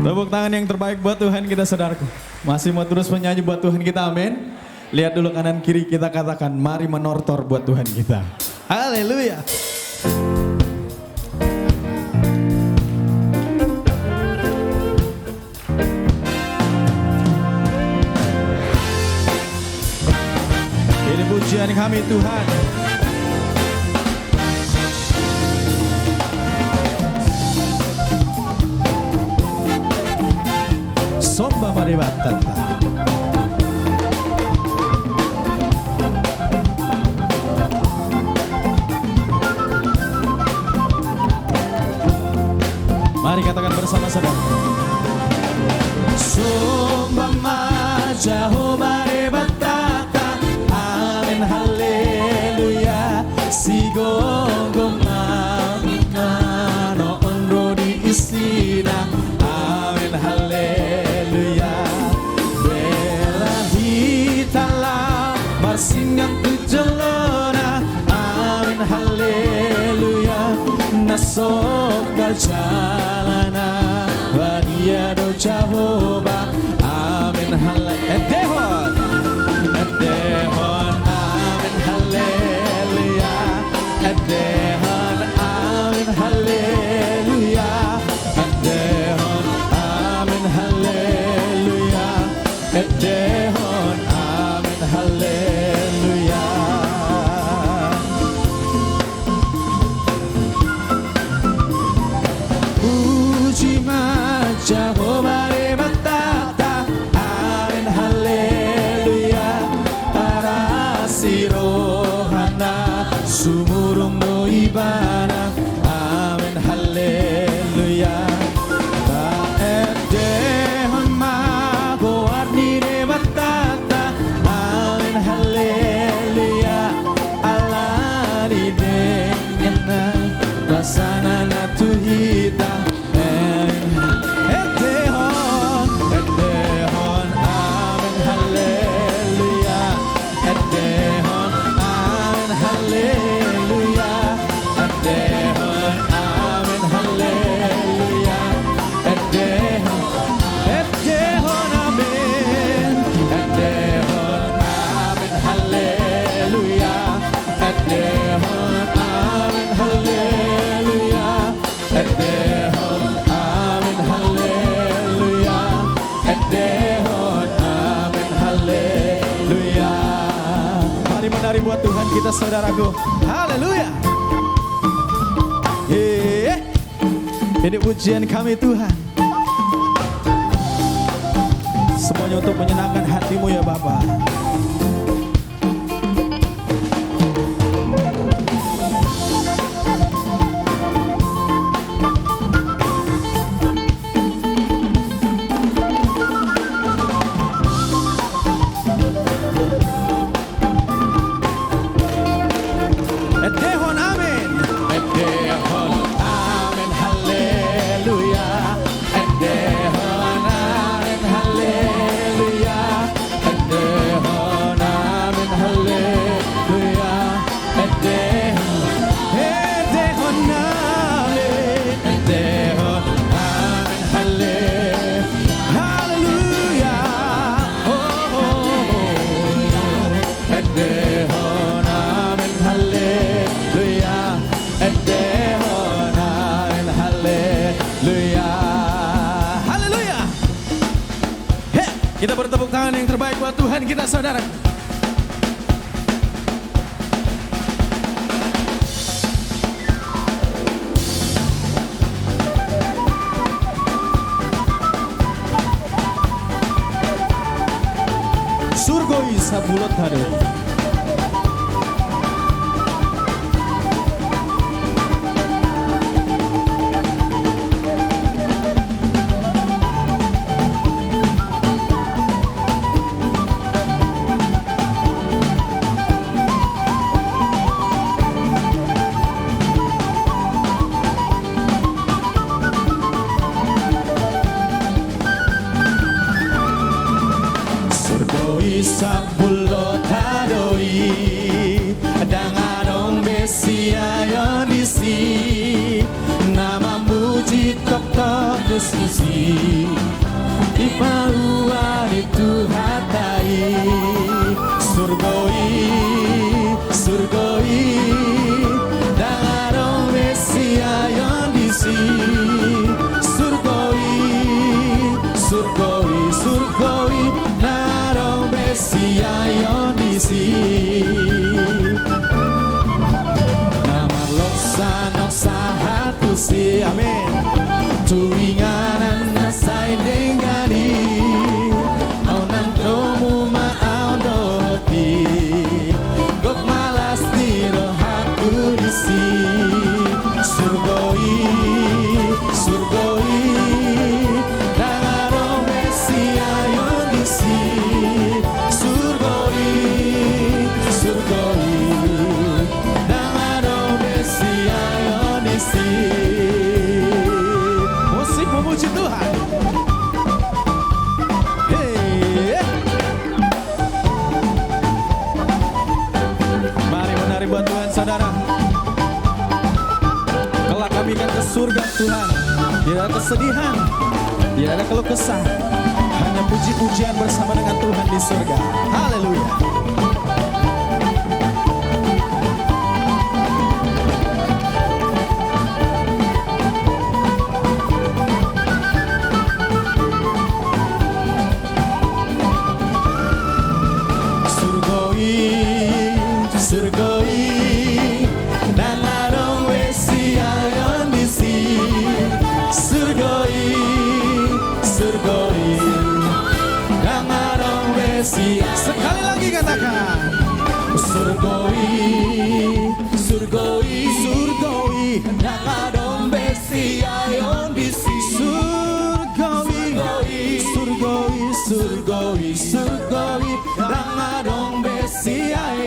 Tepuk tangan yang terbaik buat Tuhan kita, saudaraku. Masih mau terus menyanyi buat Tuhan kita, amin. Lihat dulu kanan kiri, kita katakan mari menortor buat Tuhan kita. Haleluya. Ini pujian kami Tuhan. Somba mari batata. Mari katakan bersama-sama. Somba ma Jehovah re batata. Amin haleluya. Sigogo no onro di isina. Amin haleluya. Bela hitala marsingan tujalona. Amin haleluya. Nasokal jalana Wadia do Jehovah. Amin haleluya. Edehon amin haleluya. Edehon amin haleluya. Edehon amin haleluya. Edehon amin haleluya. Puji ma Jehovah re batata. Amin haleluya. Para sirohana sumurung no ibana. Amin haleluya. Ta edehon ma goarni re batata. Amin haleluya. Alari dengena basana na tuhita. Mari buat Tuhan kita, saudaraku. Haleluya. Ini pujian kami Tuhan. Semuanya untuk menyenangkan hatimu ya Bapak. Edehon amin. Edehon amin haleluya. Edehon amin haleluya. Edehon amin haleluya. Edehon amin. Edehon amin haleluya. Oh, Edehon amin haleluya. Edehon amin haleluya. Haleluya. Kita bertepuk tangan yang terbaik buat Tuhan kita, saudara. Surgoi sabulot hari. Sabulot hadoi danganong besia yonisi nama muji tok tok desisi Mauan itu hatai surgoi surgoi dangarong Mesia yang disi surgoi surgoi surgoi narong Mesia yang disi nama loksa noksa hatu si amin tuinganan nasai dengani au nantomu maau dopi gok malas diro hatu disi surgoi surgoi dangaro Mesia yon disi surgoi surgoi dangaro Mesia yon disi. Musik memuji Tuhan. Hey. Mari menari buat Tuhan saudara. Kelak kami akan ke surga Tuhan. Tidak ada kesedihan, tidak ada keluh kesah. Hanya puji-pujian bersama dengan Tuhan di surga. Haleluya. Surgoi dangarong Mesia yon disi surgoi surgoi dangarong Mesia. Sekali lagi katakan surgoi surgoi surgoi dangarong Mesia yon disi surgoi surgoi surgoi surgoi dangarong Mesia